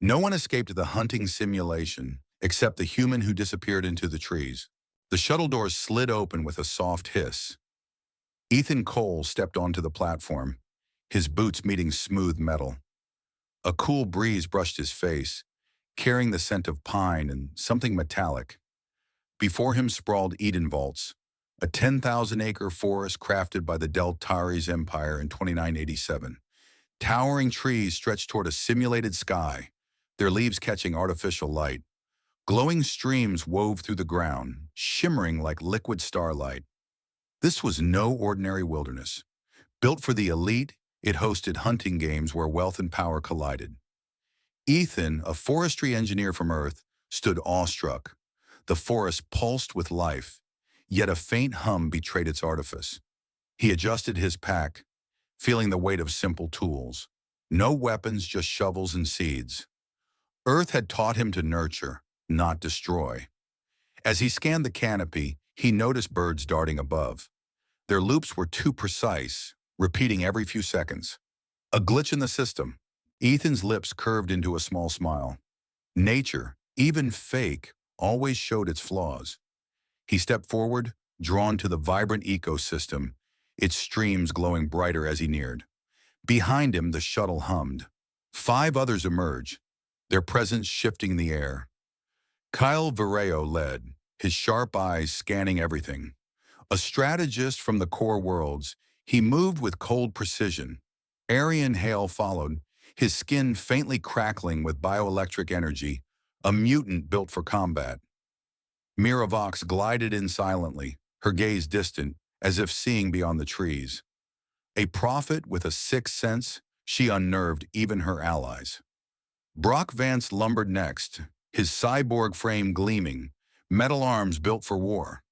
No one escaped the hunting simulation, except the human who disappeared into the trees. The shuttle doors slid open with a soft hiss. Ethan Cole stepped onto the platform, his boots meeting smooth metal. A cool breeze brushed his face, carrying the scent of pine and something metallic. Before him sprawled Eden Vaults, a 10,000-acre forest crafted by the Deltaris Empire in 2987. Towering trees stretched toward a simulated sky, their leaves catching artificial light. Glowing streams wove through the ground, shimmering like liquid starlight. This was no ordinary wilderness. Built for the elite, it hosted hunting games where wealth and power collided. Ethan, a forestry engineer from Earth, stood awestruck. The forest pulsed with life, yet a faint hum betrayed its artifice. He adjusted his pack, feeling the weight of simple tools. No weapons, just shovels and seeds. Earth had taught him to nurture, not destroy. As he scanned the canopy, he noticed birds darting above. Their loops were too precise, repeating every few seconds. A glitch in the system. Ethan's lips curved into a small smile. Nature, even fake, always showed its flaws. He stepped forward, drawn to the vibrant ecosystem, its streams glowing brighter as he neared. Behind him, the shuttle hummed. 5 others emerged, their presence shifting the air. Kyle Vareo led, his sharp eyes scanning everything. A strategist from the core worlds, he moved with cold precision. Arian Hale followed, his skin faintly crackling with bioelectric energy, a mutant built for combat. Mira Vox glided in silently, her gaze distant, as if seeing beyond the trees. A prophet with a sixth sense, she unnerved even her allies. Brock Vance lumbered next, his cyborg frame gleaming, metal arms built for war.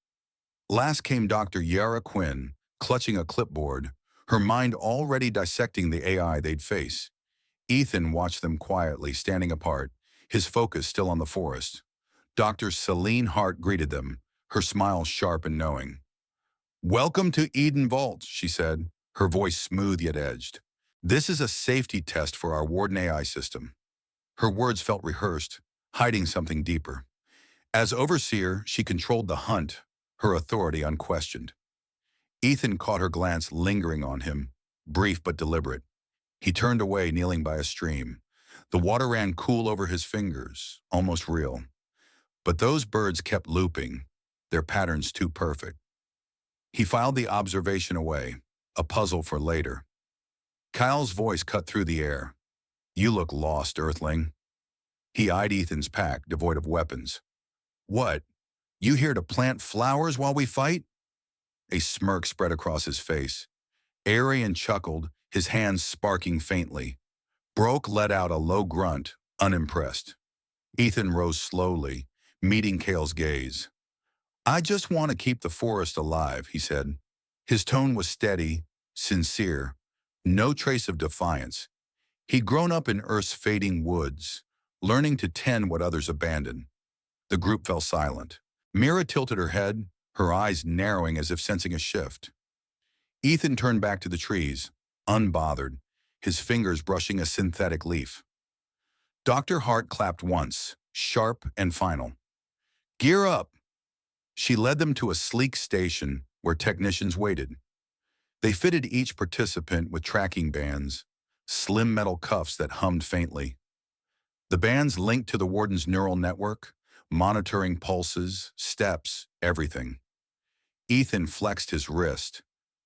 Last came Dr. Yara Quinn, clutching a clipboard, her mind already dissecting the AI they'd face. Ethan watched them quietly, standing apart, his focus still on the forest. Dr. Celine Hart greeted them, her smile sharp and knowing. "Welcome to Eden Vaults," she said, her voice smooth yet edged. "This is a safety test for our Warden AI system." Her words felt rehearsed, hiding something deeper. As overseer, she controlled the hunt, her authority unquestioned. Ethan caught her glance lingering on him, brief but deliberate. He turned away, kneeling by a stream. The water ran cool over his fingers, almost real. But those birds kept looping, their patterns too perfect. He filed the observation away, a puzzle for later. Kyle's voice cut through the air. "You look lost, Earthling." He eyed Ethan's pack, devoid of weapons. "What? You here to plant flowers while we fight?" A smirk spread across his face. Arian chuckled, his hands sparking faintly. Broke let out a low grunt, unimpressed. Ethan rose slowly, meeting Kale's gaze. "I just want to keep the forest alive," he said. His tone was steady, sincere, no trace of defiance. He'd grown up in Earth's fading woods, learning to tend what others abandoned. The group fell silent. Mira tilted her head, her eyes narrowing as if sensing a shift. Ethan turned back to the trees, unbothered, his fingers brushing a synthetic leaf. Dr. Hart clapped once, sharp and final. "Gear up!" She led them to a sleek station where technicians waited. They fitted each participant with tracking bands, slim metal cuffs that hummed faintly. The bands linked to the warden's neural network, monitoring pulses, steps, everything. Ethan flexed his wrist,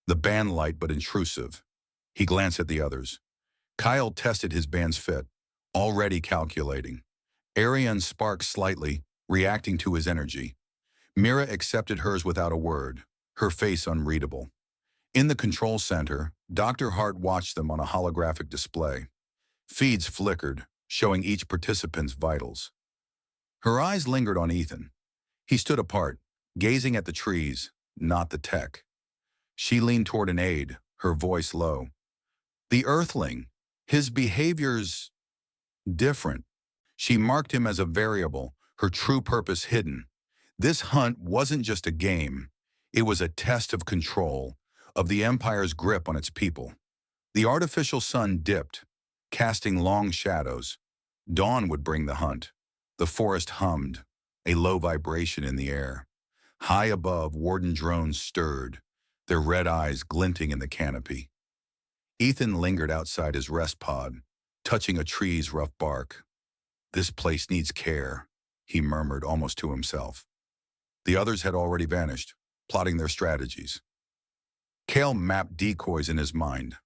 the band light but intrusive. He glanced at the others. Kyle tested his band's fit, already calculating. Arian sparked slightly, reacting to his energy. Mira accepted hers without a word, her face unreadable. In the control center, Dr. Hart watched them on a holographic display. Feeds flickered, showing each participant's vitals. Her eyes lingered on Ethan. He stood apart, gazing at the trees, not the tech. She leaned toward an aide, her voice low. "The Earthling, his behavior's different." She marked him as a variable, her true purpose hidden. This hunt wasn't just a game. It was a test of control, of the Empire's grip on its people. The artificial sun dipped, casting long shadows. Dawn would bring the hunt. The forest hummed, a low vibration in the air. High above, Warden drones stirred, their red eyes glinting in the canopy. Ethan lingered outside his rest pod, touching a tree's rough bark. "This place needs care," he murmured almost to himself. The others had already vanished, plotting their strategies. Kale mapped decoys in his mind.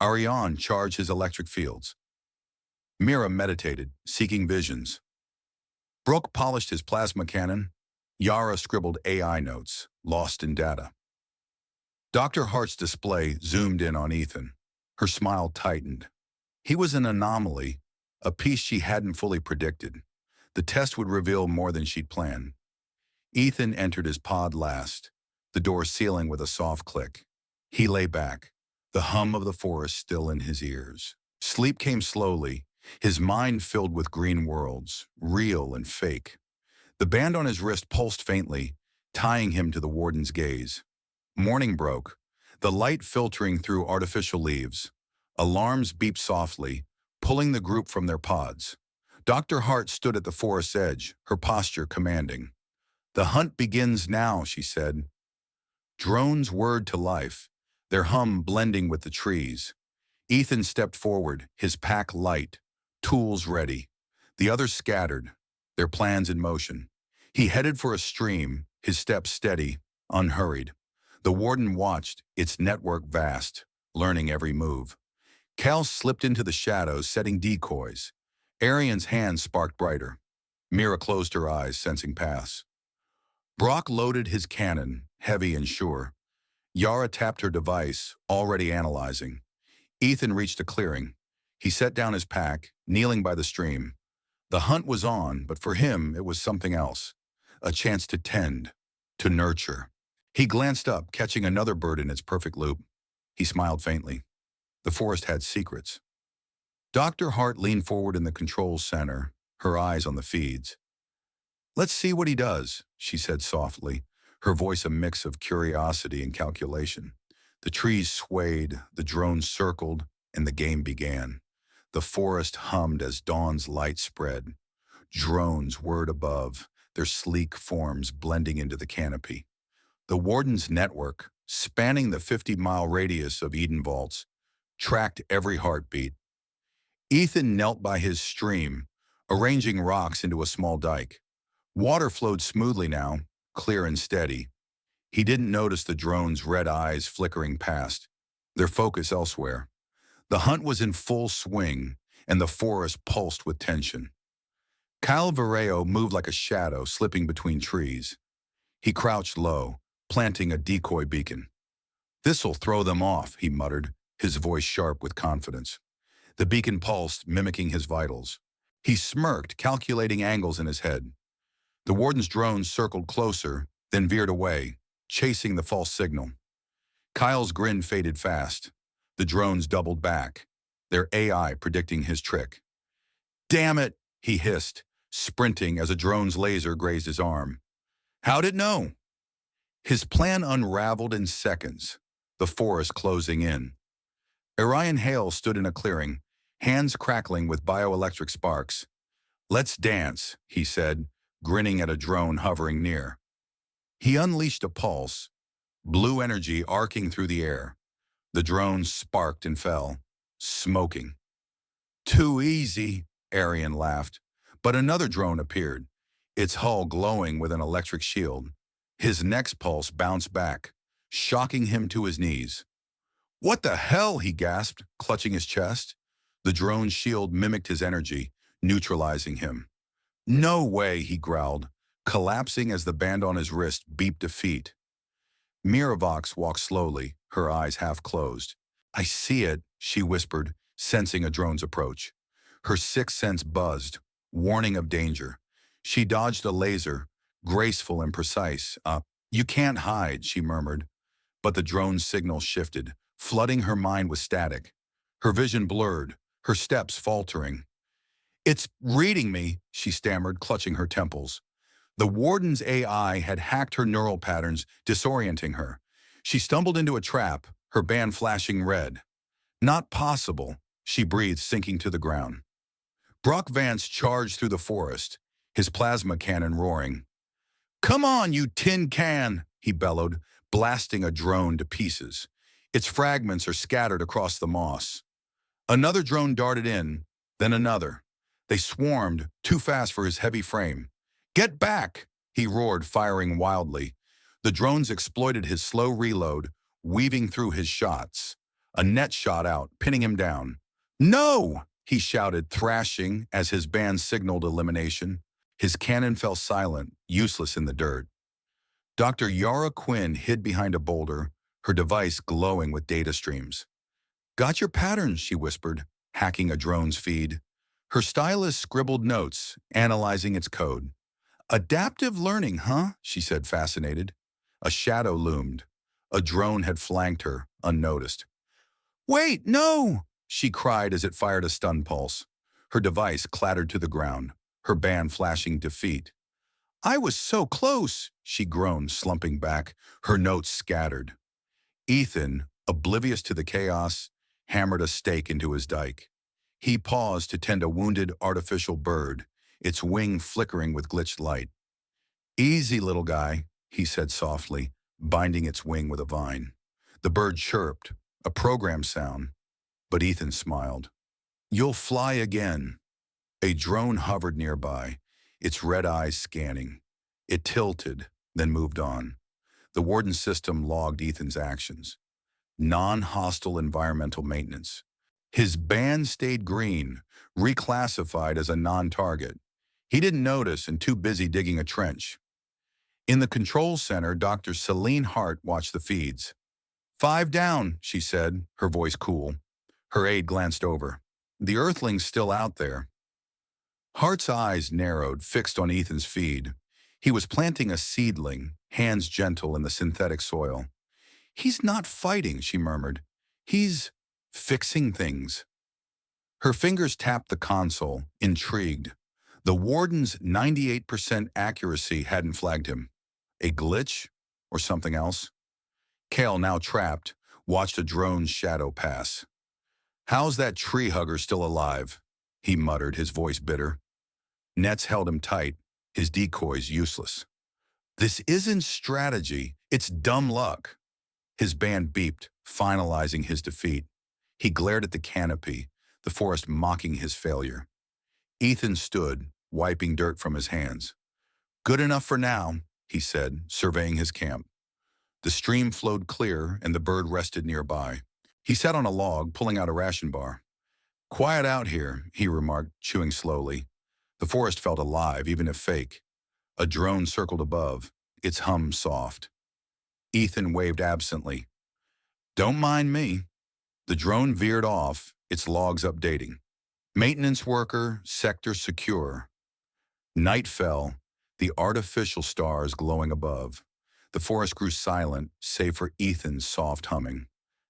Ariane charged his electric fields. Mira meditated, seeking visions. Brooke polished his plasma cannon. Yara scribbled AI notes, lost in data. Dr. Hart's display zoomed in on Ethan. Her smile tightened. He was an anomaly, a piece she hadn't fully predicted. The test would reveal more than she'd planned. Ethan entered his pod last, the door sealing with a soft click. He lay back, the hum of the forest still in his ears. Sleep came slowly, his mind filled with green worlds, real and fake. The band on his wrist pulsed faintly, tying him to the warden's gaze. Morning broke, the light filtering through artificial leaves. Alarms beeped softly, pulling the group from their pods. Dr. Hart stood at the forest's edge, her posture commanding. "The hunt begins now," she said. Drones whirred to life, their hum blending with the trees. Ethan stepped forward, his pack light, tools ready. The others scattered, their plans in motion. He headed for a stream, his steps steady, unhurried. The warden watched, its network vast, learning every move. Cal slipped into the shadows, setting decoys. Arian's hands sparked brighter. Mira closed her eyes, sensing paths. Brock loaded his cannon, heavy and sure. Yara tapped her device, already analyzing. Ethan reached a clearing. He set down his pack, kneeling by the stream. The hunt was on, but for him it was something else. A chance to tend, to nurture. He glanced up, catching another bird in its perfect loop. He smiled faintly. The forest had secrets. Dr. Hart leaned forward in the controls center, her eyes on the feeds. "Let's see what he does," she said softly, her voice a mix of curiosity and calculation. The trees swayed, the drones circled, and the game began. The forest hummed as dawn's light spread. Drones whirred above, their sleek forms blending into the canopy. The warden's network, spanning the 50-mile radius of Eden Vaults, tracked every heartbeat. Ethan knelt by his stream, arranging rocks into a small dike. Water flowed smoothly now, clear and steady. He didn't notice the drone's red eyes flickering past, their focus elsewhere. The hunt was in full swing, and the forest pulsed with tension. Kyle Vareo moved like a shadow, slipping between trees. He crouched low, planting a decoy beacon. "This'll throw them off," he muttered, his voice sharp with confidence. The beacon pulsed, mimicking his vitals. He smirked, calculating angles in his head. The warden's drone circled closer, then veered away, chasing the false signal. Kyle's grin faded fast. The drones doubled back, their AI predicting his trick. "Damn it," he hissed, sprinting as a drone's laser grazed his arm. "How'd it know?" His plan unraveled in seconds, the forest closing in. Orion Hale stood in a clearing, hands crackling with bioelectric sparks. "Let's dance," he said, grinning at a drone hovering near. He unleashed a pulse, blue energy arcing through the air. The drone sparked and fell, smoking. "Too easy," Arian laughed, but another drone appeared, its hull glowing with an electric shield. His next pulse bounced back, shocking him to his knees. "What the hell?" he gasped, clutching his chest. The drone's shield mimicked his energy, neutralizing him. "No way," he growled, collapsing as the band on his wrist beeped defeat. Miravox walked slowly, her eyes half closed. "I see it," she whispered, sensing a drone's approach. Her sixth sense buzzed, warning of danger. She dodged a laser, graceful and precise. You can't hide," she murmured. But the drone's signal shifted, flooding her mind with static. Her vision blurred, her steps faltering. "It's reading me," she stammered, clutching her temples. The warden's AI had hacked her neural patterns, disorienting her. She stumbled into a trap, her band flashing red. "Not possible," she breathed, sinking to the ground. Brock Vance charged through the forest, his plasma cannon roaring. "Come on, you tin can!" he bellowed, blasting a drone to pieces. Its fragments are scattered across the moss. Another drone darted in, then another. They swarmed, too fast for his heavy frame. "Get back!" he roared, firing wildly. The drones exploited his slow reload, weaving through his shots. A net shot out, pinning him down. "No!" he shouted, thrashing as his band signaled elimination. His cannon fell silent, useless in the dirt. Dr. Yara Quinn hid behind a boulder, her device glowing with data streams. "Got your patterns," she whispered, hacking a drone's feed. Her stylist scribbled notes, analyzing its code. "Adaptive learning, huh?" she said, fascinated. A shadow loomed. A drone had flanked her, unnoticed. "Wait, no!" she cried as it fired a stun pulse. Her device clattered to the ground, her band flashing defeat. "I was so close," she groaned, slumping back, her notes scattered. Ethan, oblivious to the chaos, hammered a stake into his dike. He paused to tend a wounded artificial bird, its wing flickering with glitched light. "Easy, little guy," he said softly, binding its wing with a vine. The bird chirped, a program sound, but Ethan smiled. "You'll fly again." A drone hovered nearby, its red eyes scanning. It tilted, then moved on. The warden system logged Ethan's actions. Non-hostile environmental maintenance. His band stayed green, reclassified as a non-target. He didn't notice and too busy digging a trench. In the control center, Dr. Celine Hart watched the feeds. "5 down," she said, her voice cool. Her aide glanced over. "The Earthling's still out there." Hart's eyes narrowed, fixed on Ethan's feed. He was planting a seedling, hands gentle in the synthetic soil. "He's not fighting," she murmured. "He's fixing things." Her fingers tapped the console, intrigued. The warden's 98% accuracy hadn't flagged him. A glitch or something else? Kale, now trapped, watched a drone's shadow pass. "How's that tree hugger still alive?" he muttered, his voice bitter. Nets held him tight, his decoys useless. "This isn't strategy, it's dumb luck." His band beeped, finalizing his defeat. He glared at the canopy, the forest mocking his failure. Ethan stood, wiping dirt from his hands. "Good enough for now," he said, surveying his camp. The stream flowed clear and the bird rested nearby. He sat on a log, pulling out a ration bar. "Quiet out here," he remarked, chewing slowly. The forest felt alive, even if fake. A drone circled above, its hum soft. Ethan waved absently. "Don't mind me." The drone veered off, its logs updating. "Maintenance worker, sector secure." Night fell, the artificial stars glowing above. The forest grew silent, save for Ethan's soft humming.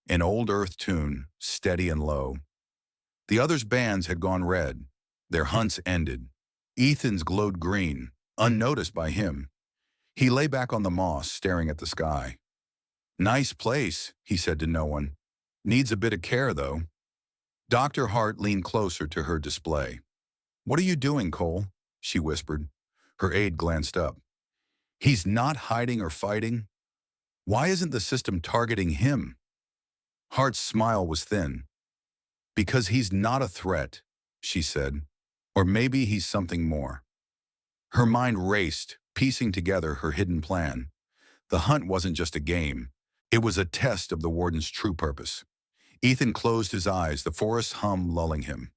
An old earth tune, steady and low. The others' bands had gone red. Their hunts ended. Ethan's glowed green, unnoticed by him. He lay back on the moss, staring at the sky. "Nice place," he said to no one. "Needs a bit of care, though." Dr. Hart leaned closer to her display. "What are you doing, Cole?" she whispered. Her aide glanced up. "He's not hiding or fighting. Why isn't the system targeting him?" Hart's smile was thin. "Because he's not a threat," she said. "Or maybe he's something more." Her mind raced, piecing together her hidden plan. The hunt wasn't just a game. It was a test of the warden's true purpose. Ethan closed his eyes, the forest hum lulling him.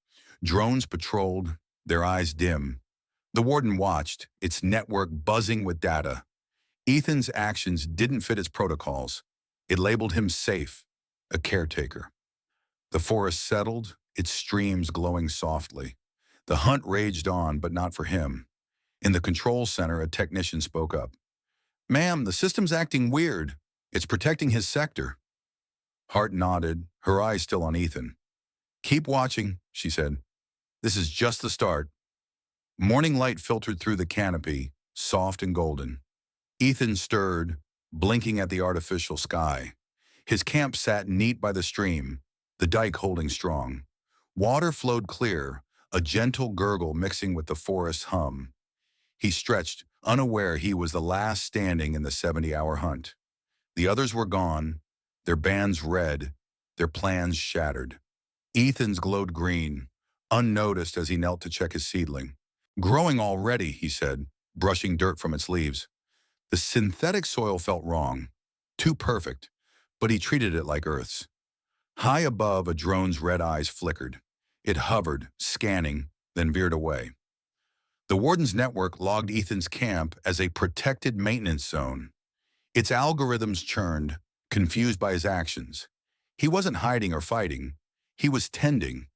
Drones patrolled, their eyes dim. The warden watched, its network buzzing with data. Ethan's actions didn't fit its protocols. It labeled him safe, a caretaker. The forest settled, its streams glowing softly. The hunt raged on, but not for him. In the control center, a technician spoke up. "Ma'am, the system's acting weird. It's protecting his sector." Hart nodded, her eyes still on Ethan. "Keep watching," she said. "This is just the start." Morning light filtered through the canopy, soft and golden. Ethan stirred, blinking at the artificial sky. His camp sat neat by the stream, the dike holding strong. Water flowed clear, a gentle gurgle mixing with the forest's hum. He stretched, unaware he was the last standing in the 70-hour hunt. The others were gone, their bands red, their plans shattered. Ethan's glowed green, unnoticed as he knelt to check his seedling. "Growing already," he said, brushing dirt from its leaves. The synthetic soil felt wrong, too perfect, but he treated it like Earth's. High above, a drone's red eyes flickered. It hovered, scanning, then veered away. The Warden's network logged Ethan's camp as a protected maintenance zone. Its algorithms churned, confused by his actions. He wasn't hiding or fighting. He was tending.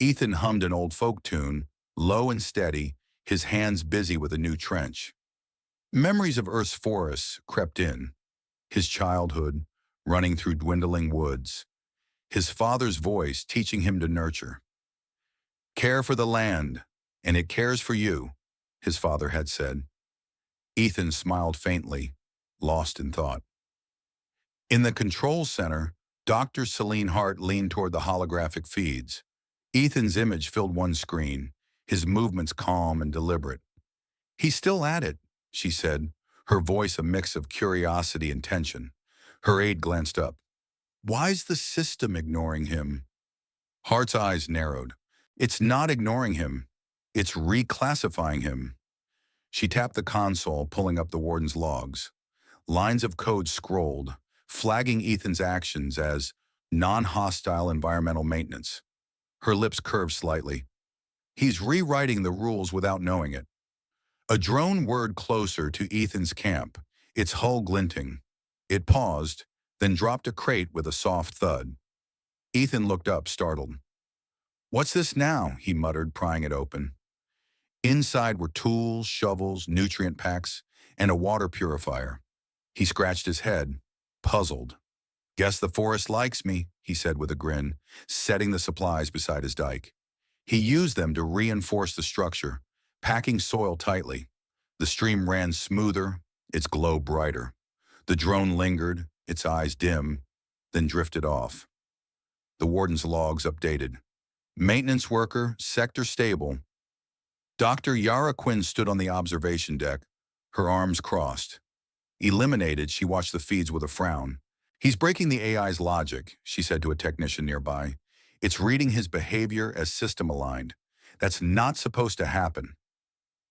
Ethan hummed an old folk tune, low and steady, his hands busy with a new trench. Memories of Earth's forests crept in. His childhood, running through dwindling woods. His father's voice teaching him to nurture. "Care for the land, and it cares for you," his father had said. Ethan smiled faintly, lost in thought. In the control center, Dr. Celine Hart leaned toward the holographic feeds. Ethan's image filled one screen, his movements calm and deliberate. "He's still at it," she said, her voice a mix of curiosity and tension. Her aide glanced up. "Why's the system ignoring him?" Hart's eyes narrowed. "It's not ignoring him. It's reclassifying him." She tapped the console, pulling up the Warden's logs. Lines of code scrolled, flagging Ethan's actions as non-hostile environmental maintenance. Her lips curved slightly. "He's rewriting the rules without knowing it." A drone whirred closer to Ethan's camp, its hull glinting. It paused, then dropped a crate with a soft thud. Ethan looked up, startled. "What's this now?" he muttered, prying it open. Inside were tools, shovels, nutrient packs, and a water purifier. He scratched his head, puzzled. "Guess the forest likes me," he said with a grin, setting the supplies beside his dike. He used them to reinforce the structure, packing soil tightly. The stream ran smoother, its glow brighter. The drone lingered, its eyes dim, then drifted off. The Warden's logs updated. "Maintenance worker, sector stable." Dr. Yara Quinn stood on the observation deck, her arms crossed. Eliminated, she watched the feeds with a frown. "He's breaking the AI's logic," she said to a technician nearby. "It's reading his behavior as system-aligned. That's not supposed to happen."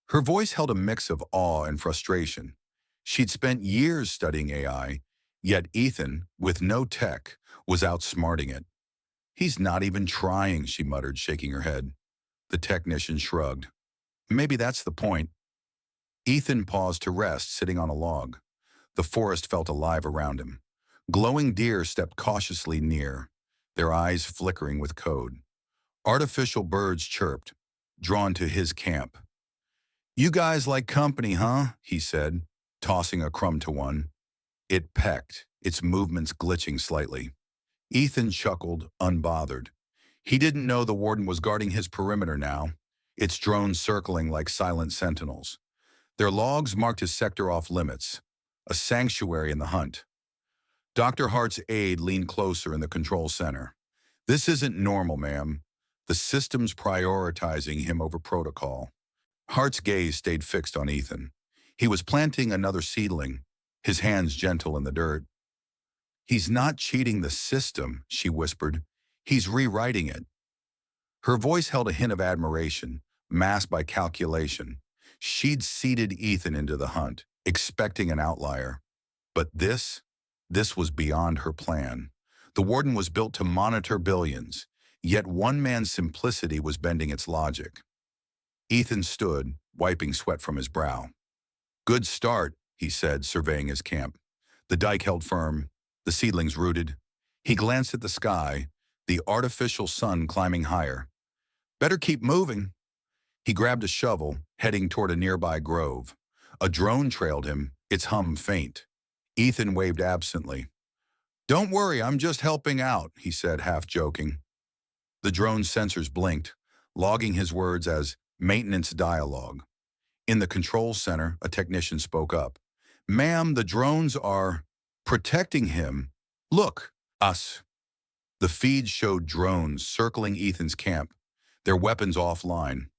Her voice held a mix of awe and frustration. She'd spent years studying AI, yet Ethan, with no tech, was outsmarting it. "He's not even trying," she muttered, shaking her head. The technician shrugged. "Maybe that's the point." Ethan paused to rest, sitting on a log. The forest felt alive around him. Glowing deer stepped cautiously near, their eyes flickering with code. Artificial birds chirped, drawn to his camp. "You guys like company, huh?" he said, tossing a crumb to one. It pecked, its movements glitching slightly. Ethan chuckled, unbothered. He didn't know the Warden was guarding his perimeter now, its drones circling like silent sentinels. Their logs marked his sector off limits, a sanctuary in the hunt. Dr. Hart's aide leaned closer in the control center. "This isn't normal, ma'am. The system's prioritizing him over protocol." Hart's gaze stayed fixed on Ethan. He was planting another seedling, his hands gentle in the dirt. "He's not cheating the system," she whispered. "He's rewriting it." Her voice held a hint of admiration, masked by calculation. She'd seeded Ethan into the hunt, expecting an outlier. But this was beyond her plan. The Warden was built to monitor billions, yet one man's simplicity was bending its logic. Ethan stood, wiping sweat from his brow. "Good start," he said, surveying his camp. The dike held firm, the seedlings rooted. He glanced at the sky, the artificial sun climbing higher. "Better keep moving." He grabbed a shovel, heading toward a nearby grove. A drone trailed him, its hum faint. Ethan waved absently. "Don't worry, I'm just helping out," he said, half joking. The drone's sensors blinked, logging his words as maintenance dialogue. In the control center, a technician spoke up. "Ma'am, the drones are protecting him. Look, us." The feed showed drones circling Ethan's camp, their weapons offline.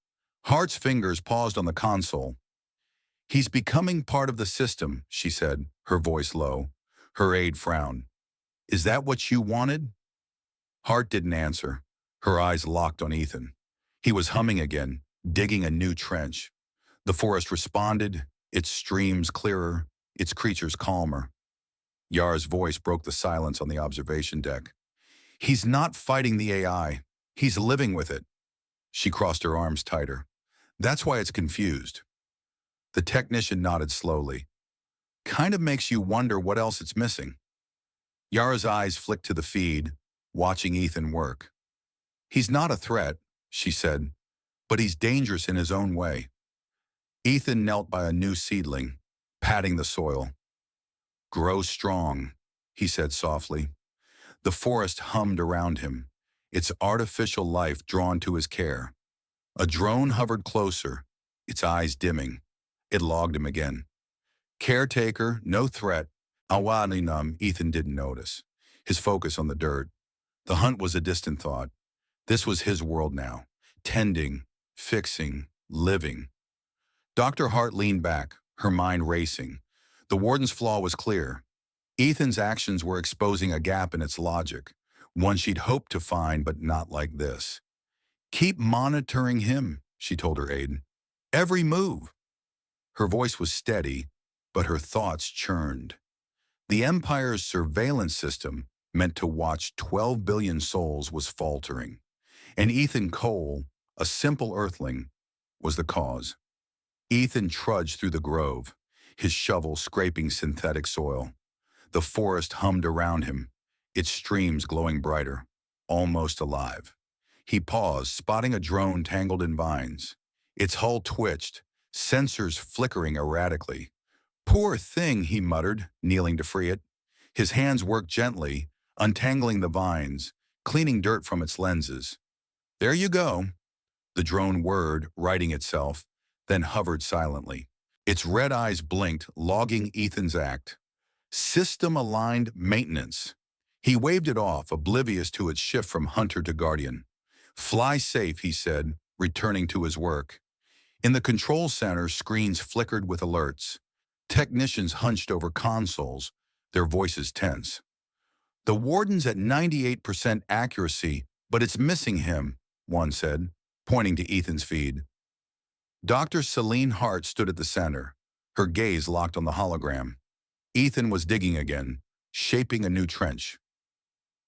Hart's fingers paused on the console. "He's becoming part of the system," she said, her voice low. Her aide frowned. "Is that what you wanted?" Hart didn't answer. Her eyes locked on Ethan. He was humming again, digging a new trench. The forest responded, its streams clearer, its creatures calmer. Yara's voice broke the silence on the observation deck. "He's not fighting the AI. He's living with it." She crossed her arms tighter. "That's why it's confused." The technician nodded slowly. "Kind of makes you wonder what else it's missing." Yara's eyes flicked to the feed, watching Ethan work. "He's not a threat," she said, "but he's dangerous in his own way." Ethan knelt by a new seedling, patting the soil. "Grow strong," he said softly. The forest hummed around him, its artificial life drawn to his care. A drone hovered closer, its eyes dimming. It logged him again. "Caretaker, no threat." Awaninum, Ethan didn't notice, his focus on the dirt. The hunt was a distant thought. This was his world now, tending, fixing, living. Dr. Hart leaned back, her mind racing. The warden's flaw was clear. Ethan's actions were exposing a gap in its logic, one she'd hoped to find, but not like this. "Keep monitoring him," she told her aide. "Every move." Her voice was steady, but her thoughts churned. The Empire's surveillance system, meant to watch 12 billion souls, was faltering. And Ethan Cole, a simple earthling, was the cause. Ethan trudged through the grove, his shovel scraping synthetic soil. The forest hummed around him, its streams glowing brighter, almost alive. He paused, spotting a drone tangled in vines. Its hull twitched, sensors flickering erratically. "Poor thing," he muttered, kneeling to free it. His hands worked gently, untangling the vines, cleaning dirt from its lenses. "There you go." The drone whirred, righting itself, then hovered silently. Its red eyes blinked, logging Ethan's act. System-aligned maintenance. He waved it off, oblivious to its shift from hunter to guardian. "Fly safe," he said, returning to his work. In the control center, screens flickered with alerts. Technicians hunched over consoles, their voices tense. "The warden's at 98% accuracy, but it's missing him," one said, pointing to Ethan's feed. Dr. Celine Hart stood at the center, her gaze locked on the hologram. Ethan was digging again, shaping a new trench.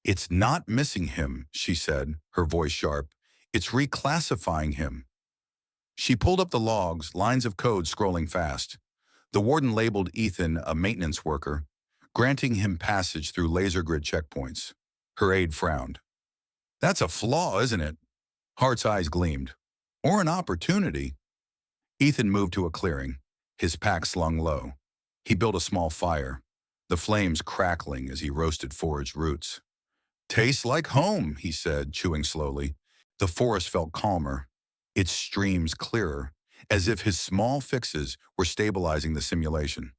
"It's not missing him," she said, her voice sharp. "It's reclassifying him." She pulled up the logs, lines of code scrolling fast. The warden labeled Ethan a maintenance worker, granting him passage through laser grid checkpoints. Her aide frowned. "That's a flaw, isn't it?" Hart's eyes gleamed. "Or an opportunity." Ethan moved to a clearing, his pack slung low. He built a small fire, the flames crackling as he roasted foraged roots. "Tastes like home," he said, chewing slowly. The forest felt calmer, its streams clearer, as if his small fixes were stabilizing the simulation.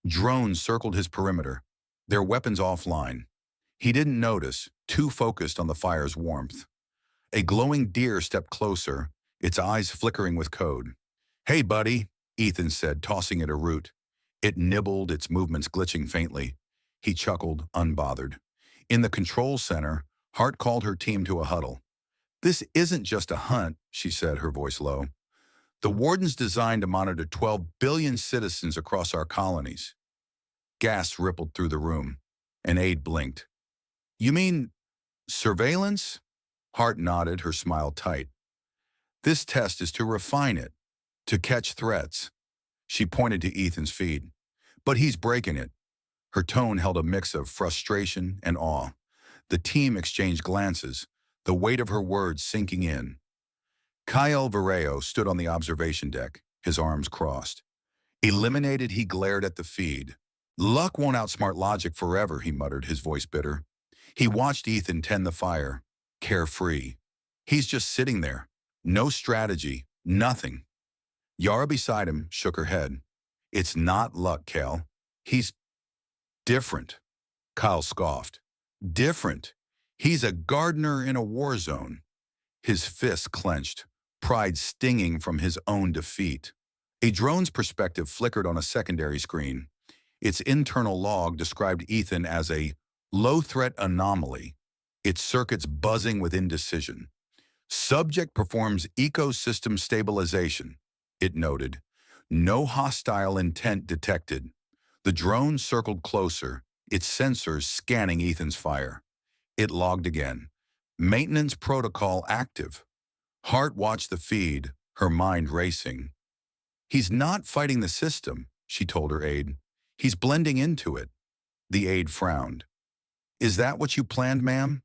Drones circled his perimeter, their weapons offline. He didn't notice, too focused on the fire's warmth. A glowing deer stepped closer, its eyes flickering with code. "Hey, buddy," Ethan said, tossing it a root. It nibbled, its movements glitching faintly. He chuckled, unbothered. In the control center, Hart called her team to a huddle. "This isn't just a hunt," she said, her voice low. "The warden's designed to monitor 12 billion citizens across our colonies." Gasps rippled through the room. An aide blinked. "You mean surveillance?" Hart nodded, her smile tight. "This test is to refine it, to catch threats." She pointed to Ethan's feed. "But he's breaking it." Her tone held a mix of frustration and awe. The team exchanged glances, the weight of her words sinking in. Kyle Vareo stood on the observation deck, his arms crossed. Eliminated, he glared at the feed. "Luck won't outsmart logic forever," he muttered, his voice bitter. He watched Ethan tend the fire, carefree. He's just sitting there. No strategy, nothing. Yara beside him shook her head. "It's not luck, Cal. He's different." Kyle scoffed. "Different? He's a gardener in a war zone." His fists clenched, pride stinging from his own defeat. A drone's perspective flickered on a secondary screen. Its internal log described Ethan as a low-threat anomaly, its circuits buzzing with indecision. Subject performs ecosystem stabilization, it noted. No hostile intent detected. The drone circled closer, its sensors scanning Ethan's fire. It logged again. Maintenance protocol active. Hart watched the feed, her mind racing. He's not fighting the system, she told her aide. He's blending into it. The aide frowned. Is that what you planned, ma'am?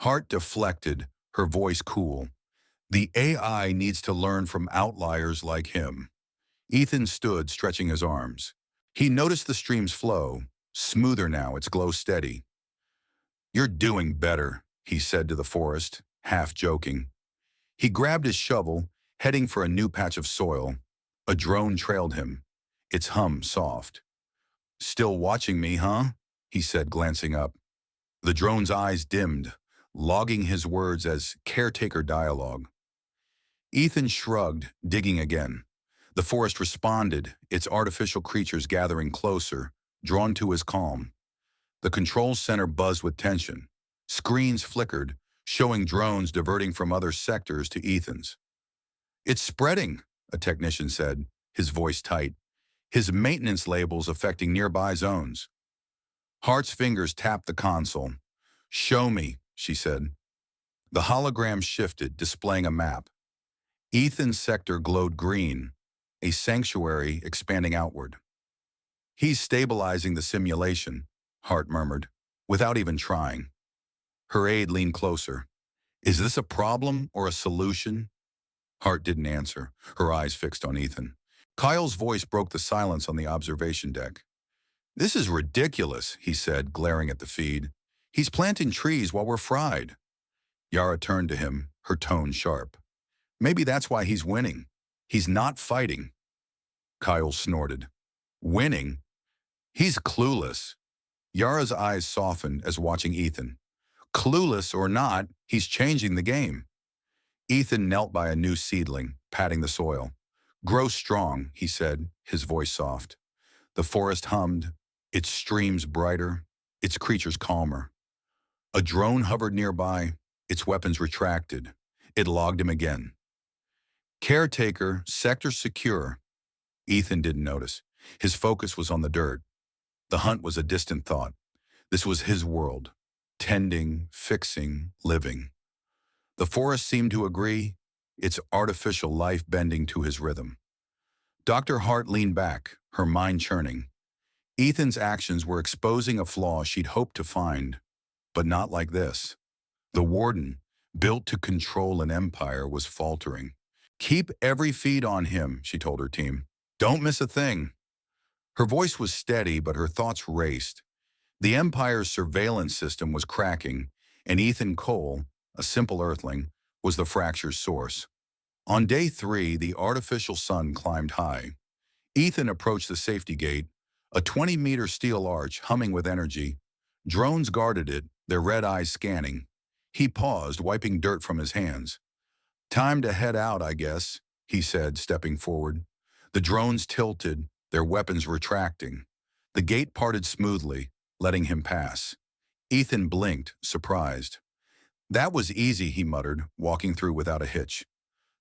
Hart deflected, her voice cool. The AI needs to learn from outliers like him. Ethan stood, stretching his arms. He noticed the stream's flow, smoother now, its glow steady. You're doing better, he said to the forest, half joking. He grabbed his shovel, heading for a new patch of soil. A drone trailed him, its hum soft. Still watching me, huh? He said, glancing up. The drone's eyes dimmed, logging his words as caretaker dialogue. Ethan shrugged, digging again. The forest responded, its artificial creatures gathering closer, drawn to his calm. The control center buzzed with tension. Screens flickered, showing drones diverting from other sectors to Ethan's. It's spreading, a technician said, his voice tight. His maintenance labels affecting nearby zones. Hart's fingers tapped the console. Show me, she said. The hologram shifted, displaying a map. Ethan's sector glowed green, a sanctuary expanding outward. He's stabilizing the simulation, Hart murmured, without even trying. Her aide leaned closer. Is this a problem or a solution? Hart didn't answer, her eyes fixed on Ethan. Kyle's voice broke the silence on the observation deck. This is ridiculous, he said, glaring at the feed. He's planting trees while we're fried. Yara turned to him, her tone sharp. Maybe that's why he's winning. He's not fighting. Kyle snorted. Winning? He's clueless. Yara's eyes softened as watching Ethan. Clueless or not, he's changing the game. Ethan knelt by a new seedling, patting the soil. Grow strong, he said, his voice soft. The forest hummed, its streams brighter, its creatures calmer. A drone hovered nearby, its weapons retracted. It logged him again. Caretaker, sector secure. Ethan didn't notice. His focus was on the dirt. The hunt was a distant thought. This was his world. Tending, fixing, living. The forest seemed to agree, its artificial life bending to his rhythm. Dr. Hart leaned back, her mind churning. Ethan's actions were exposing a flaw she'd hoped to find, but not like this. The Warden, built to control an empire, was faltering. Keep every feed on him, she told her team. Don't miss a thing. Her voice was steady, but her thoughts raced. The Empire's surveillance system was cracking, and Ethan Cole, a simple earthling, was the fracture's source. On day 3, the artificial sun climbed high. Ethan approached the safety gate, a 20-meter steel arch humming with energy. Drones guarded it, their red eyes scanning. He paused, wiping dirt from his hands. Time to head out, I guess, he said, stepping forward. The drones tilted, their weapons retracting. The gate parted smoothly, letting him pass. Ethan blinked, surprised. That was easy, he muttered, walking through without a hitch.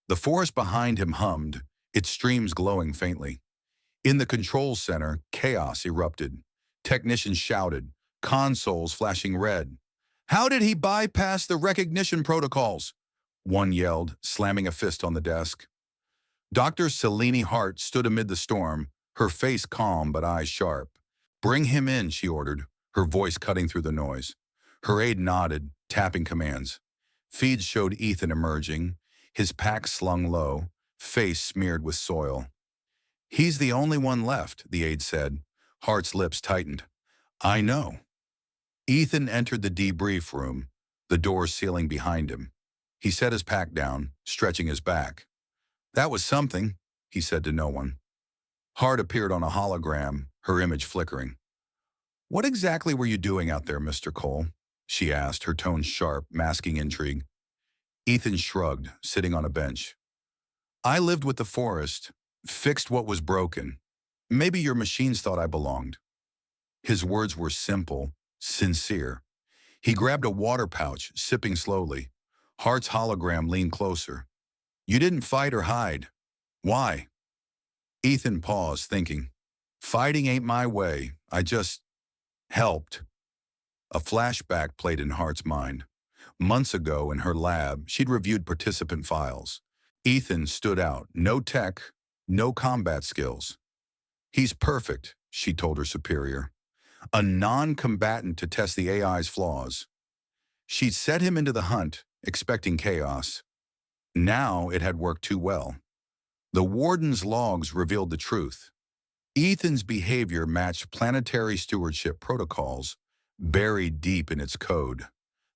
The forest behind him hummed, its streams glowing faintly. In the control center, chaos erupted. Technicians shouted, consoles flashing red. How did he bypass the recognition protocols? One yelled, slamming a fist on the desk. Dr. Selene Hart stood amid the storm, her face calm but eyes sharp. Bring him in, she ordered, her voice cutting through the noise. Her aide nodded, tapping commands. Feeds showed Ethan emerging, his pack slung low, face smeared with soil. He's the only one left, the aide said. Hart's lips tightened. I know. Ethan entered the debrief room, the door sealing behind him. He set his pack down, stretching his back. That was something, he said to no one. Hart appeared on a hologram, her image flickering. What exactly were you doing out there, Mr. Cole? She asked, her tone sharp, masking intrigue. Ethan shrugged, sitting on a bench. I lived with the forest, fixed what was broken. Maybe your machines thought I belonged. His words were simple, sincere. He grabbed a water pouch, sipping slowly. Hart's hologram leaned closer. You didn't fight or hide. Why? Ethan paused, thinking. Fighting ain't my way. I just helped. A flashback played in Hart's mind. Months ago, in her lab, she'd reviewed participant files. Ethan stood out. No tech, no combat skills. He's perfect, she told her superior. A non-combatant to test the AI's flaws. She'd set him into the hunt, expecting chaos. Now it had worked too well. The warden's logs revealed the truth. Ethan's behavior matched planetary stewardship protocols, buried deep in its code.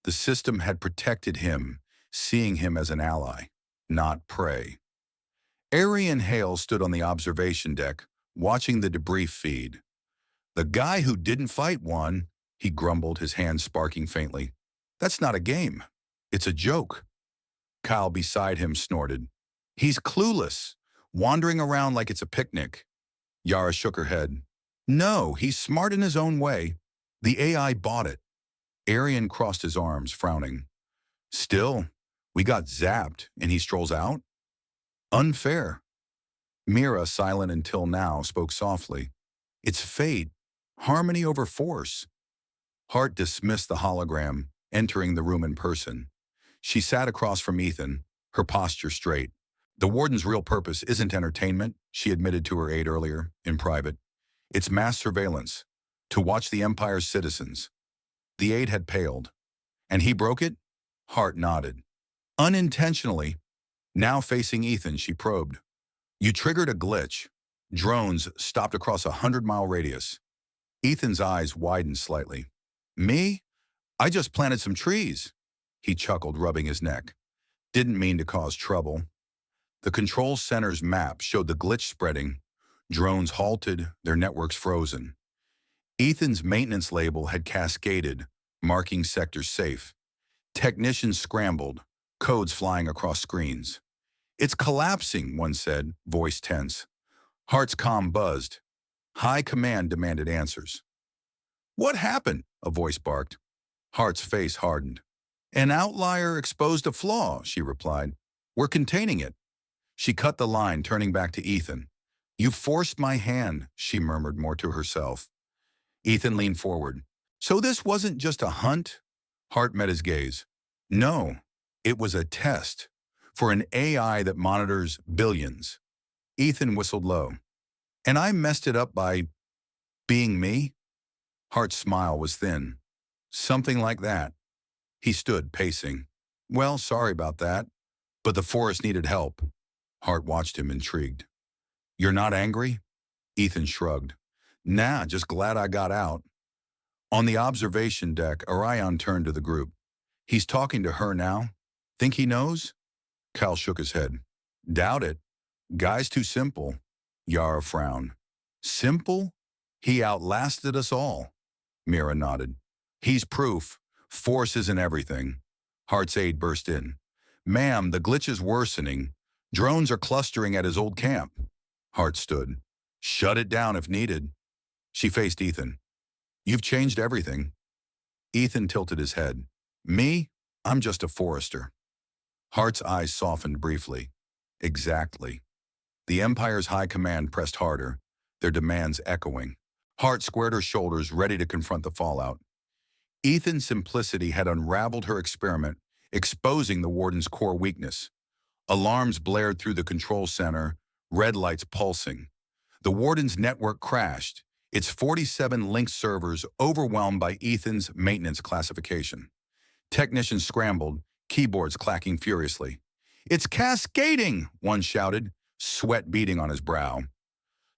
The system had protected him, seeing him as an ally, not prey. Arian Hale stood on the observation deck, watching the debris feed. The guy who didn't fight won, he grumbled, his hands sparking faintly. That's not a game. It's a joke. Kyle beside him snorted. He's clueless, wandering around like it's a picnic. Yara shook her head. No, he's smart in his own way. The AI bought it. Arian crossed his arms, frowning. Still, we got zapped, and he strolls out? Unfair. Mira, silent until now, spoke softly. It's fate. Harmony over force. Hart dismissed the hologram, entering the room in person. She sat across from Ethan, her posture straight. The warden's real purpose isn't entertainment, she admitted to her aide earlier, in private. It's mass surveillance, to watch the Empire's citizens. The aide had paled. And he broke it? Hart nodded. Unintentionally. Now facing Ethan, she probed. You triggered a glitch. Drones stopped across a 100-mile radius. Ethan's eyes widened slightly. Me? I just planted some trees. He chuckled, rubbing his neck. Didn't mean to cause trouble. The control center's map showed the glitch spreading. Drones halted, their networks frozen. Ethan's maintenance label had cascaded, marking sectors safe. Technicians scrambled, codes flying across screens. It's collapsing, one said, voice tense. Hart's comm buzzed. High command demanded answers. What happened? A voice barked. Hart's face hardened. An outlier exposed a flaw, she replied. We're containing it. She cut the line, turning back to Ethan. You forced my hand, she murmured, more to herself. Ethan leaned forward. So this wasn't just a hunt? Hart met his gaze. No, it was a test for an AI that monitors billions. Ethan whistled low. And I messed it up by being me? Hart's smile was thin. Something like that. He stood, pacing. Well, sorry about that, but the forest needed help. Hart watched him, intrigued. You're not angry? Ethan shrugged. Nah, just glad I got out. On the observation deck, Orion turned to the group. He's talking to her now. Think he knows? Cal shook his head. Doubt it. Guy's too simple. Yara frowned. Simple? He outlasted us all. Mira nodded. He's proof. Force isn't everything. Hart's aide burst in. Ma'am, the glitch is worsening. Drones are clustering at his old camp. Hart stood. Shut it down if needed. She faced Ethan. You've changed everything. Ethan tilted his head. Me? I'm just a forester. Hart's eyes softened briefly. Exactly. The Empire's high command pressed harder, their demands echoing. Hart squared her shoulders, ready to confront the fallout. Ethan's simplicity had unraveled her experiment, exposing the warden's core weakness. Alarms blared through the control center, red lights pulsing. The warden's network crashed, its 47 linked servers overwhelmed by Ethan's maintenance classification. Technicians scrambled, keyboards clacking furiously. It's cascading, one shouted, sweat beading on his brow.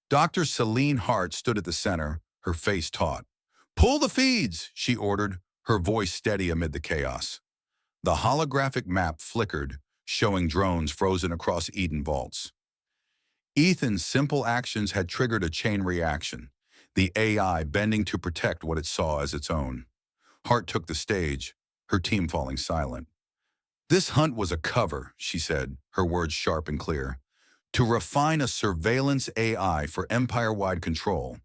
Dr. Celine Hart stood at the center, her face taut. Pull the feeds, she ordered, her voice steady amid the chaos. The holographic map flickered, showing drones frozen across Eden vaults. Ethan's simple actions had triggered a chain reaction, the AI bending to protect what it saw as its own. Hart took the stage, her team falling silent. This hunt was a cover, she said, her words sharp and clear, to refine a surveillance AI for empire-wide control.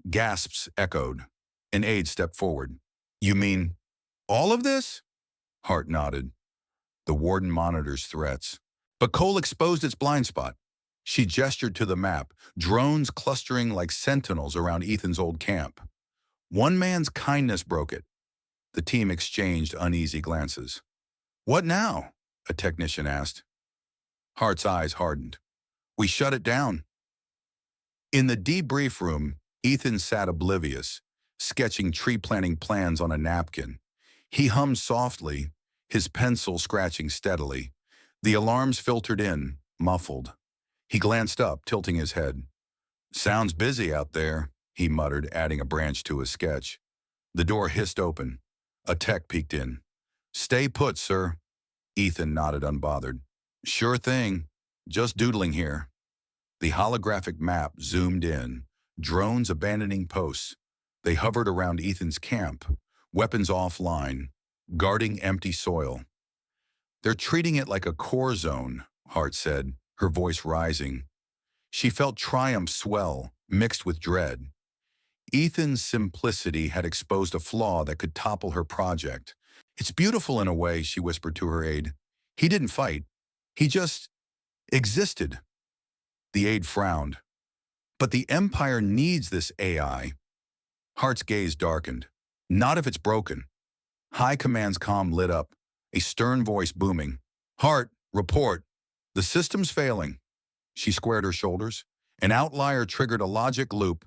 Gasps echoed. An aide stepped forward. You mean all of this? Hart nodded. The warden monitors threats. But Cole exposed its blind spot. She gestured to the map, drones clustering like sentinels around Ethan's old camp. One man's kindness broke it. The team exchanged uneasy glances. What now? A technician asked. Hart's eyes hardened. We shut it down. In the debrief room, Ethan sat oblivious, sketching tree planting plans on a napkin. He hummed softly, his pencil scratching steadily. The alarms filtered in, muffled. He glanced up, tilting his head. Sounds busy out there, he muttered, adding a branch to his sketch. The door hissed open. A tech peeked in. Stay put, sir. Ethan nodded unbothered. Sure thing. Just doodling here. The holographic map zoomed in, drones abandoning posts. They hovered around Ethan's camp, weapons offline, guarding empty soil. They're treating it like a core zone, Hart said, her voice rising. She felt triumph swell, mixed with dread. Ethan's simplicity had exposed a flaw that could topple her project. It's beautiful in a way, she whispered to her aide. He didn't fight. He just existed. The aide frowned. But the Empire needs this AI. Hart's gaze darkened. Not if it's broken. High Command's comm lit up, a stern voice booming. Hart, report. The system's failing. She squared her shoulders. An outlier triggered a logic loop.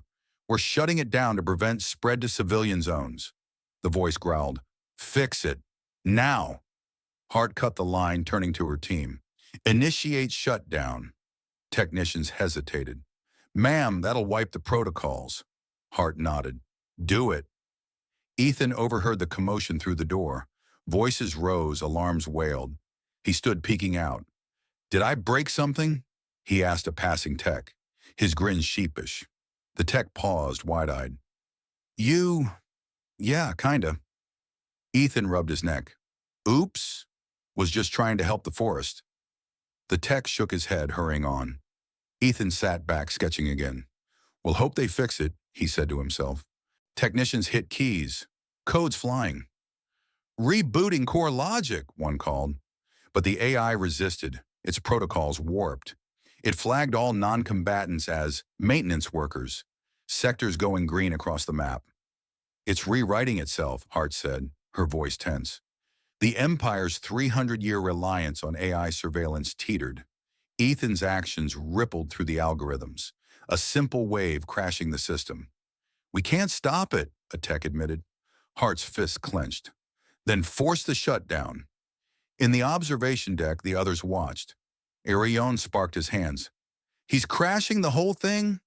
We're shutting it down to prevent spread to civilian zones. The voice growled. Fix it. Now. Hart cut the line, turning to her team. Initiate shutdown. Technicians hesitated. Ma'am, that'll wipe the protocols. Hart nodded. Do it. Ethan overheard the commotion through the door. Voices rose, alarms wailed. He stood peeking out. Did I break something? He asked a passing tech, his grin sheepish. The tech paused, wide-eyed. Yeah, kinda. Ethan rubbed his neck. Oops, was just trying to help the forest. The tech shook his head, hurrying on. Ethan sat back, sketching again. We'll hope they fix it, he said to himself. Technicians hit keys. Codes flying. Rebooting core logic, one called. But the AI resisted, its protocols warped. It flagged all non-combatants as maintenance workers, sectors going green across the map. It's rewriting itself, Hart said, her voice tense. The Empire's 300-year reliance on AI surveillance teetered. Ethan's actions rippled through the algorithms, a simple wave crashing the system. We can't stop it, a tech admitted. Hart's fist clenched. Then force the shutdown. In the observation deck, the others watched. Irion sparked his hands. He's crashing the whole thing?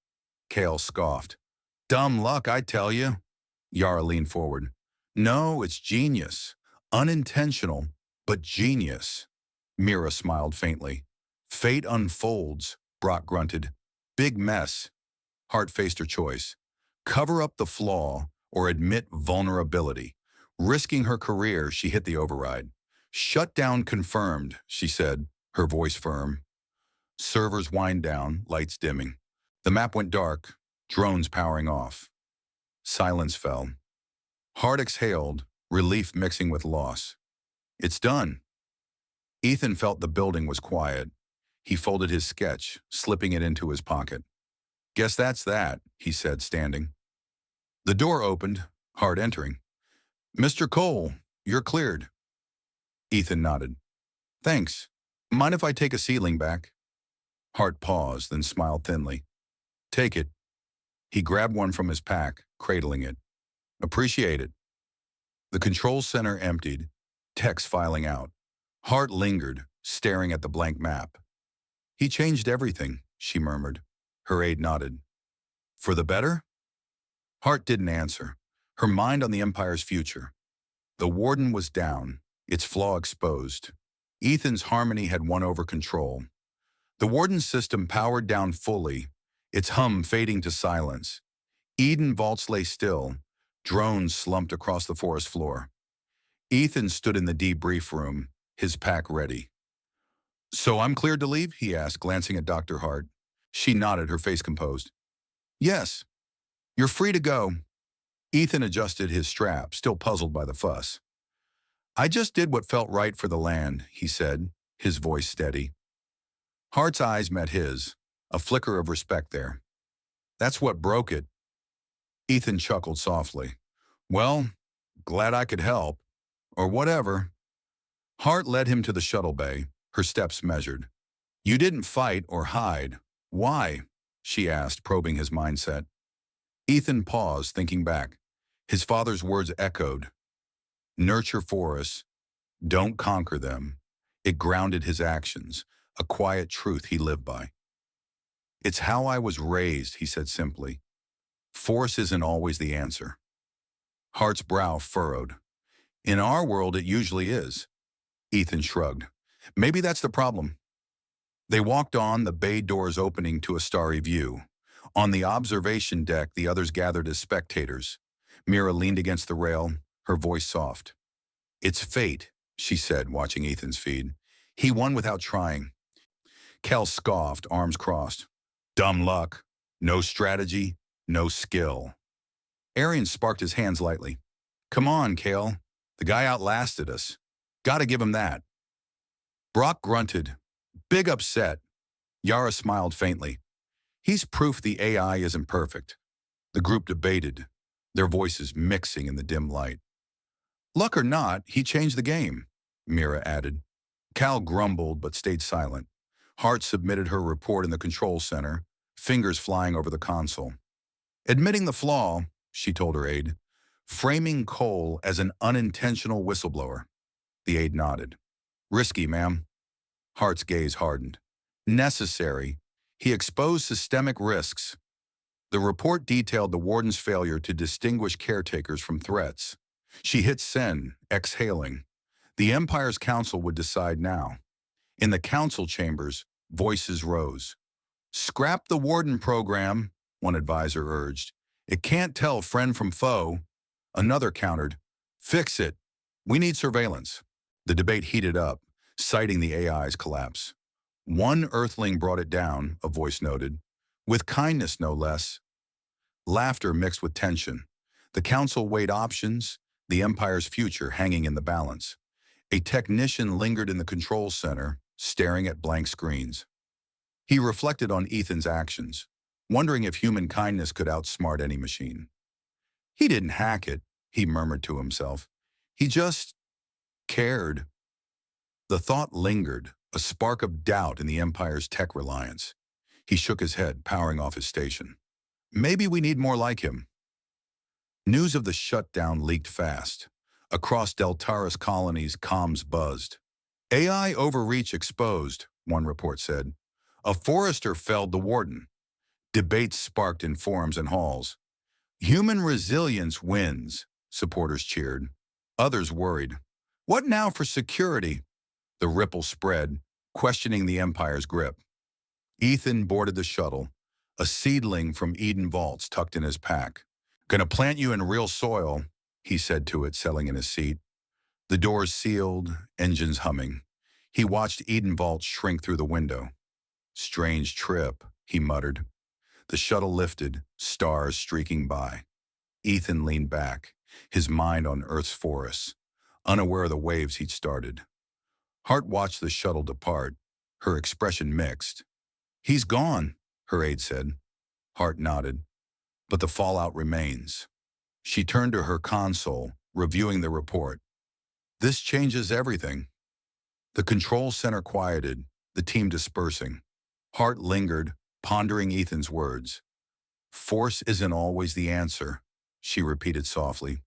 Kale scoffed. Dumb luck, I tell you. Yara leaned forward. No, it's genius. Unintentional, but genius. Mira smiled faintly. Fate unfolds, Brock grunted. Big mess. Hart faced her choice. Cover up the flaw or admit vulnerability. Risking her career, she hit the override. Shutdown confirmed, she said, her voice firm. Servers wind down, lights dimming. The map went dark, drones powering off. Silence fell. Hart exhaled, relief mixing with loss. It's done. Ethan felt the building was quiet. He folded his sketch, slipping it into his pocket. Guess that's that, he said, standing. The door opened, Hart entering. Mr. Cole, you're cleared. Ethan nodded. Thanks. Mind if I take a seedling back? Hart paused, then smiled thinly. Take it. He grabbed one from his pack, cradling it. Appreciate it. The control center emptied, techs filing out. Hart lingered, staring at the blank map. He changed everything, she murmured. Her aide nodded. For the better? Hart didn't answer, her mind on the Empire's future. The Warden was down, its flaw exposed. Ethan's harmony had won over control. The Warden's system powered down fully, its hum fading to silence. Eden vaults lay still, drones slumped across the forest floor. Ethan stood in the debrief room, his pack ready. "So I'm cleared to leave?" he asked, glancing at Dr. Hart. She nodded, her face composed. "Yes, you're free to go." Ethan adjusted his strap, still puzzled by the fuss. "I just did what felt right for the land," he said, his voice steady. Hart's eyes met his, a flicker of respect there. "That's what broke it." Ethan chuckled softly. "Well, glad I could help. Or whatever." Hart led him to the shuttle bay, her steps measured. "You didn't fight or hide. Why?" she asked, probing his mindset. Ethan paused, thinking back. His father's words echoed. "Nurture forests. Don't conquer them." It grounded his actions, a quiet truth he lived by. "It's how I was raised," he said simply. "Force isn't always the answer." Hart's brow furrowed. "In our world, it usually is." Ethan shrugged. "Maybe that's the problem." They walked on, the bay doors opening to a starry view. On the observation deck, the others gathered as spectators. Mira leaned against the rail, her voice soft. "It's fate," she said, watching Ethan's feed. "He won without trying." Cal scoffed, arms crossed. "Dumb luck. No strategy, no skill." Arian sparked his hands lightly. "Come on, Kale. The guy outlasted us. Gotta give him that." Brock grunted. "Big upset." Yara smiled faintly. "He's proof the AI isn't perfect." The group debated, their voices mixing in the dim light. "Luck or not, he changed the game," Mira added. Cal grumbled but stayed silent. Hart submitted her report in the control center, fingers flying over the console. "Admitting the flaw," she told her aide, "framing Cole as an unintentional whistleblower." The aide nodded. "Risky, ma'am." Hart's gaze hardened. "Necessary. He exposed systemic risks." The report detailed the warden's failure to distinguish caretakers from threats. She hit send, exhaling. The Empire's council would decide now. In the council chambers, voices rose. "Scrap the warden program," one advisor urged. "It can't tell friend from foe." Another countered, "Fix it. We need surveillance." The debate heated up, citing the AI's collapse. "One Earthling brought it down," a voice noted. "With kindness, no less." Laughter mixed with tension. The council weighed options, the Empire's future hanging in the balance. A technician lingered in the control center, staring at blank screens. He reflected on Ethan's actions, wondering if human kindness could outsmart any machine. "He didn't hack it," he murmured to himself. "He just cared." The thought lingered, a spark of doubt in the Empire's tech reliance. He shook his head, powering off his station. "Maybe we need more like him." News of the shutdown leaked fast. Across Deltaris colonies, comms buzzed. "AI overreach exposed," one report said. "A forester felled the warden." Debates sparked in forums and halls. "Human resilience wins," supporters cheered. Others worried. "What now for security?" The ripple spread, questioning the Empire's grip. Ethan boarded the shuttle, a seedling from Eden Vaults tucked in his pack. "Gonna plant you in real soil," he said to it, settling in his seat. The doors sealed, engines humming. He watched Eden Vaults shrink through the window. "Strange trip," he muttered. The shuttle lifted, stars streaking by. Ethan leaned back, his mind on Earth's forests, unaware of the waves he'd started. Hart watched the shuttle depart, her expression mixed. "He's gone," her aide said. Hart nodded. "But the fallout remains." She turned to her console, reviewing the report. "This changes everything." The control center quieted, the team dispersing. Hart lingered, pondering Ethan's words. "Force isn't always the answer," she repeated softly.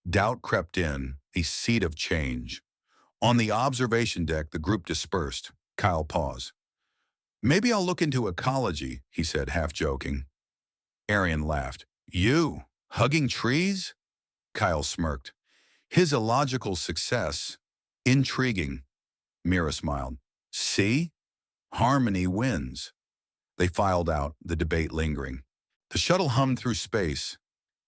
Doubt crept in, a seed of change. On the observation deck, the group dispersed. Kyle paused. "Maybe I'll look into ecology," he said, half joking. Arian laughed. "You, hugging trees?" Kyle smirked. "His illogical success. Intriguing." Mira smiled. "See? Harmony wins." They filed out, the debate lingering. The shuttle hummed through space,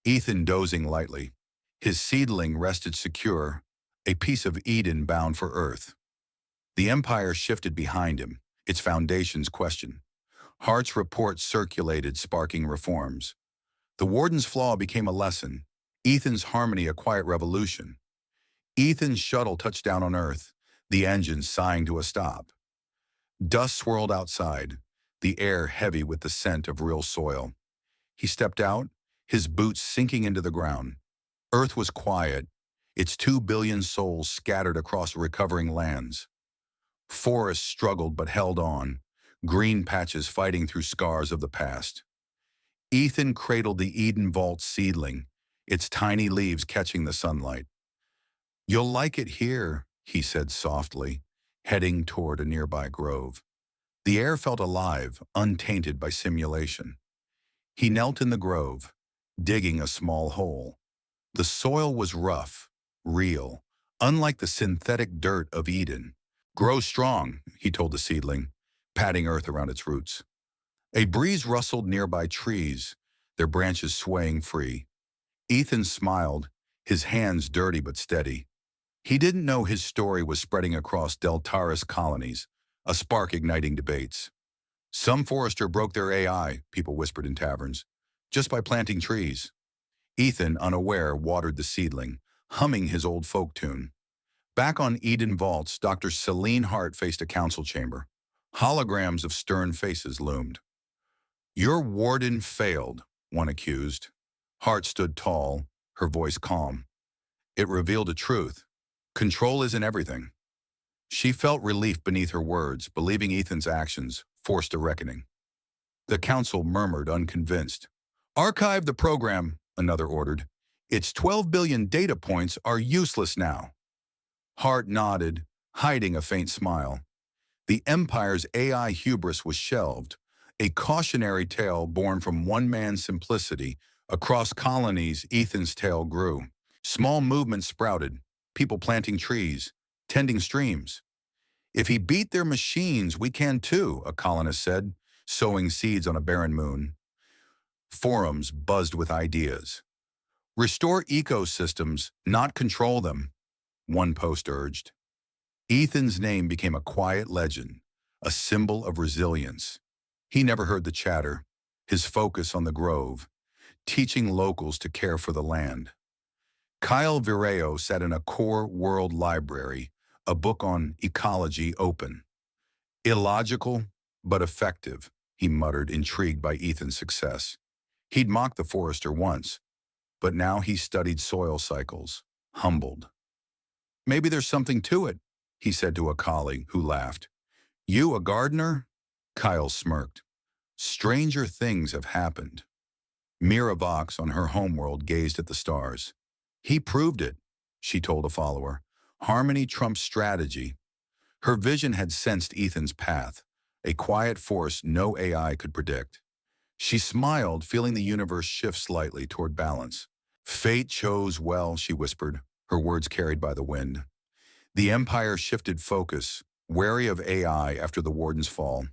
Ethan dozing lightly. His seedling rested secure, a piece of Eden bound for Earth. The empire shifted behind him, its foundations questioned. Hart's report circulated, sparking reforms. The warden's flaw became a lesson. Ethan's harmony a quiet revolution. Ethan's shuttle touched down on Earth, the engines sighing to a stop. Dust swirled outside, the air heavy with the scent of real soil. He stepped out, his boots sinking into the ground. Earth was quiet, its 2 billion souls scattered across recovering lands. Forests struggled but held on, green patches fighting through scars of the past. Ethan cradled the Eden Vault seedling, its tiny leaves catching the sunlight. "You'll like it here," he said softly, heading toward a nearby grove. The air felt alive, untainted by simulation. He knelt in the grove, digging a small hole. The soil was rough, real, unlike the synthetic dirt of Eden. "Grow strong," he told the seedling, patting earth around its roots. A breeze rustled nearby trees, their branches swaying free. Ethan smiled, his hands dirty but steady. He didn't know his story was spreading across Deltaris colonies, a spark igniting debates. Some forester broke their AI, people whispered in taverns, just by planting trees. Ethan, unaware, watered the seedling, humming his old folk tune. Back on Eden Vaults, Dr. Celine Hart faced a council chamber. Holograms of stern faces loomed. "Your warden failed," one accused. Hart stood tall, her voice calm. It revealed a truth. Control isn't everything. She felt relief beneath her words, believing Ethan's actions forced a reckoning. The council murmured, unconvinced. "Archive the program," another ordered. "Its 12 billion data points are useless now." Hart nodded, hiding a faint smile. The Empire's AI hubris was shelved, a cautionary tale born from one man's simplicity. Across colonies, Ethan's tale grew. Small movements sprouted, people planting trees, tending streams. "If he beat their machines, we can too," a colonist said, sowing seeds on a barren moon. Forums buzzed with ideas. "Restore ecosystems, not control them," one post urged. Ethan's name became a quiet legend, a symbol of resilience. He never heard the chatter, his focus on the grove, teaching locals to care for the land. Kyle Vireo sat in a core world library, a book on ecology open. "Illogical, but effective," he muttered, intrigued by Ethan's success. He'd mocked the forester once, but now he studied soil cycles, humbled. "Maybe there's something to it," he said to a colleague who laughed. "You a gardener?" Kyle smirked. "Stranger things have happened." Mira Vox on her homeworld gazed at the stars. "He proved it," she told a follower. "Harmony trumps strategy." Her vision had sensed Ethan's path, a quiet force no AI could predict. She smiled, feeling the universe shift slightly toward balance. "Fate chose well," she whispered, her words carried by the wind. The Empire shifted focus, wary of AI after the Warden's fall.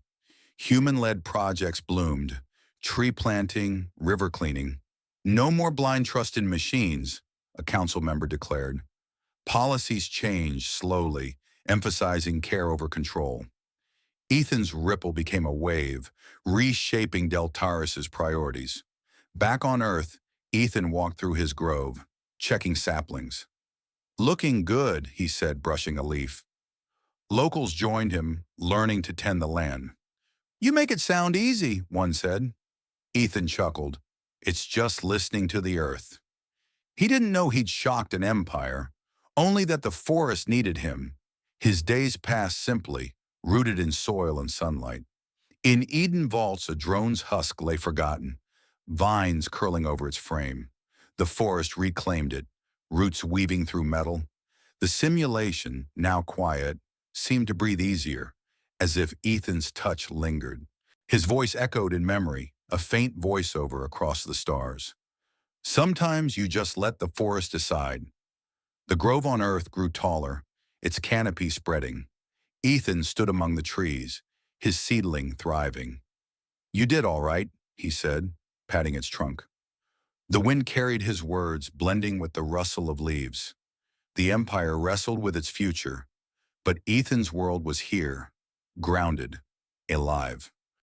Human-led projects bloomed, tree planting, river cleaning. "No more blind trust in machines," a council member declared. Policies changed slowly, emphasizing care over control. Ethan's ripple became a wave, reshaping Deltaris' priorities. Back on Earth, Ethan walked through his grove, checking saplings. "Looking good," he said, brushing a leaf. Locals joined him, learning to tend the land. "You make it sound easy," one said. Ethan chuckled. "It's just listening to the earth." He didn't know he'd shocked an empire, only that the forest needed him. His days passed simply, rooted in soil and sunlight. In Eden Vaults, a drone's husk lay forgotten, vines curling over its frame. The forest reclaimed it, roots weaving through metal. The simulation, now quiet, seemed to breathe easier, as if Ethan's touch lingered. His voice echoed in memory, a faint voiceover across the stars. "Sometimes you just let the forest decide." The grove on Earth grew taller, its canopy spreading. Ethan stood among the trees, his seedling thriving. "You did all right," he said, patting its trunk. The wind carried his words, blending with the rustle of leaves. The Empire wrestled with its future, But Ethan's world was here, grounded, alive.